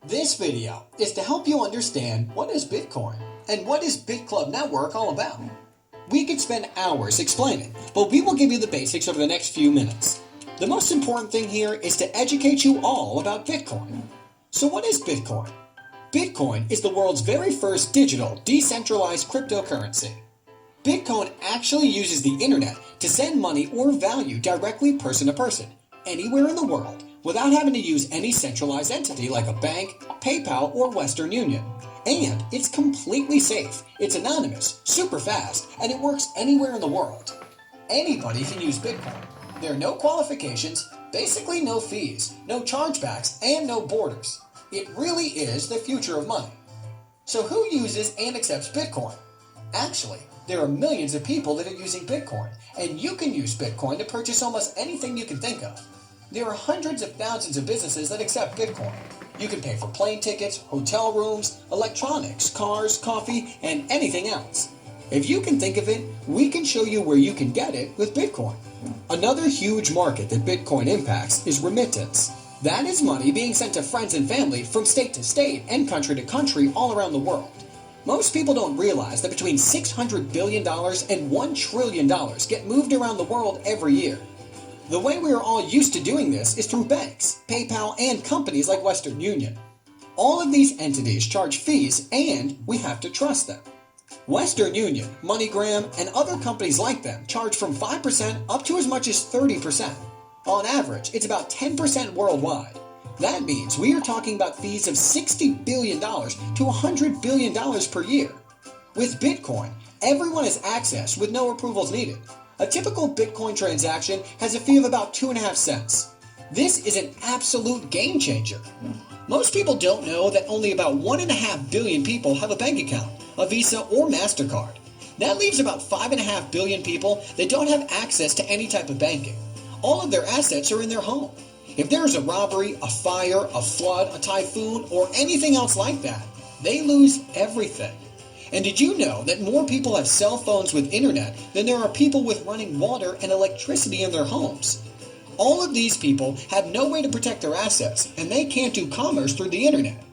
This video is to help you understand what is Bitcoin and what is BitClub Network all about. We could spend hours explaining, but we will give you the basics over the next few minutes. The most important thing here is to educate you all about Bitcoin. So what is Bitcoin? Bitcoin is the world's very first digital, decentralized cryptocurrency. Bitcoin actually uses the internet to send money or value directly person to person, anywhere in the world, without having to use any centralized entity like a bank, PayPal, or Western Union. And it's completely safe, it's anonymous, super fast, and it works anywhere in the world. Anybody can use Bitcoin. There are no qualifications, basically no fees, no chargebacks, and no borders. It really is the future of money. So who uses and accepts Bitcoin? Actually, there are millions of people that are using Bitcoin, and you can use Bitcoin to purchase almost anything you can think of. There are hundreds of thousands of businesses that accept Bitcoin. You can pay for plane tickets, hotel rooms, electronics, cars, coffee, and anything else. If you can think of it, we can show you where you can get it with Bitcoin. Another huge market that Bitcoin impacts is remittance. That is money being sent to friends and family from state to state and country to country all around the world. Most people don't realize that between $600 billion and $1 trillion get moved around the world every year. The way we are all used to doing this is through banks, PayPal, and companies like Western Union. All of these entities charge fees, and we have to trust them. Western Union, MoneyGram, and other companies like them charge from 5% up to as much as 30%. On average, it's about 10% worldwide. That means we are talking about fees of $60 billion to $100 billion per year. With Bitcoin, everyone has access with no approvals needed. A typical Bitcoin transaction has a fee of about 2.5 cents. This is an absolute game changer. Most people don't know that only about 1.5 billion people have a bank account, a Visa or MasterCard. That leaves about 5.5 billion people that don't have access to any type of banking. All of their assets are in their home. If there is a robbery, a fire, a flood, a typhoon, or anything else like that, they lose everything. And did you know that more people have cell phones with internet than there are people with running water and electricity in their homes? All of these people have no way to protect their assets, and they can't do commerce through the internet.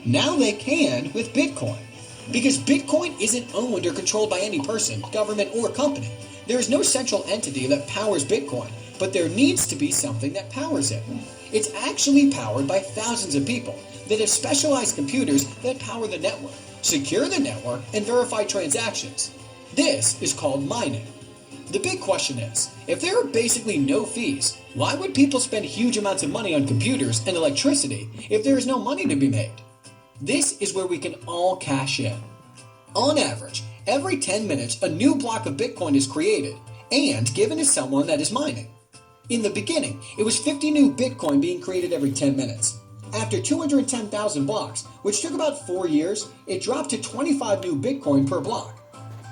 Now they can with Bitcoin. Because Bitcoin isn't owned or controlled by any person, government, or company. There is no central entity that powers Bitcoin, but there needs to be something that powers it. It's actually powered by thousands of people that have specialized computers that power the network, secure the network, and verify transactions. This is called mining. The big question is, if there are basically no fees, why would people spend huge amounts of money on computers and electricity if there is no money to be made? This is where we can all cash in. On average, every 10 minutes a new block of Bitcoin is created and given to someone that is mining. In the beginning, it was 50 new Bitcoin being created every 10 minutes. After 210,000 blocks, which took about 4 years, it dropped to 25 new Bitcoin per block.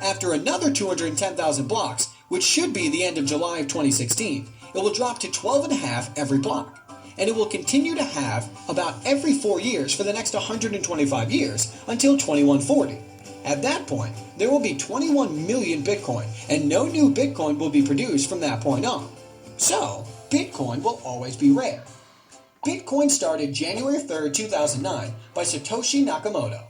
After another 210,000 blocks, which should be the end of July of 2016, it will drop to 12.5 every block. And it will continue to have about every 4 years for the next 125 years until 2140. At that point, there will be 21 million Bitcoin, and no new Bitcoin will be produced from that point on. So, Bitcoin will always be rare. Bitcoin started January 3rd, 2009 by Satoshi Nakamoto.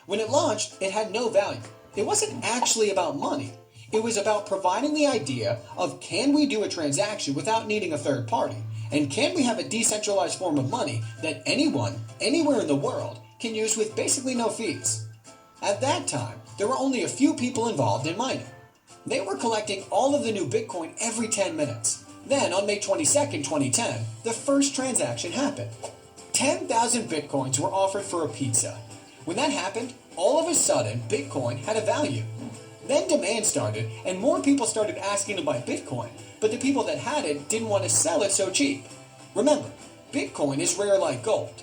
When it launched, it had no value. It wasn't actually about money. It was about providing the idea of can we do a transaction without needing a third party? And can we have a decentralized form of money that anyone, anywhere in the world, can use with basically no fees? At that time, there were only a few people involved in mining. They were collecting all of the new Bitcoin every 10 minutes. Then, on May 22nd, 2010, the first transaction happened. 10,000 Bitcoins were offered for a pizza. When that happened, all of a sudden, Bitcoin had a value. Then demand started, and more people started asking to buy Bitcoin, but the people that had it didn't want to sell it so cheap. Remember, Bitcoin is rare like gold.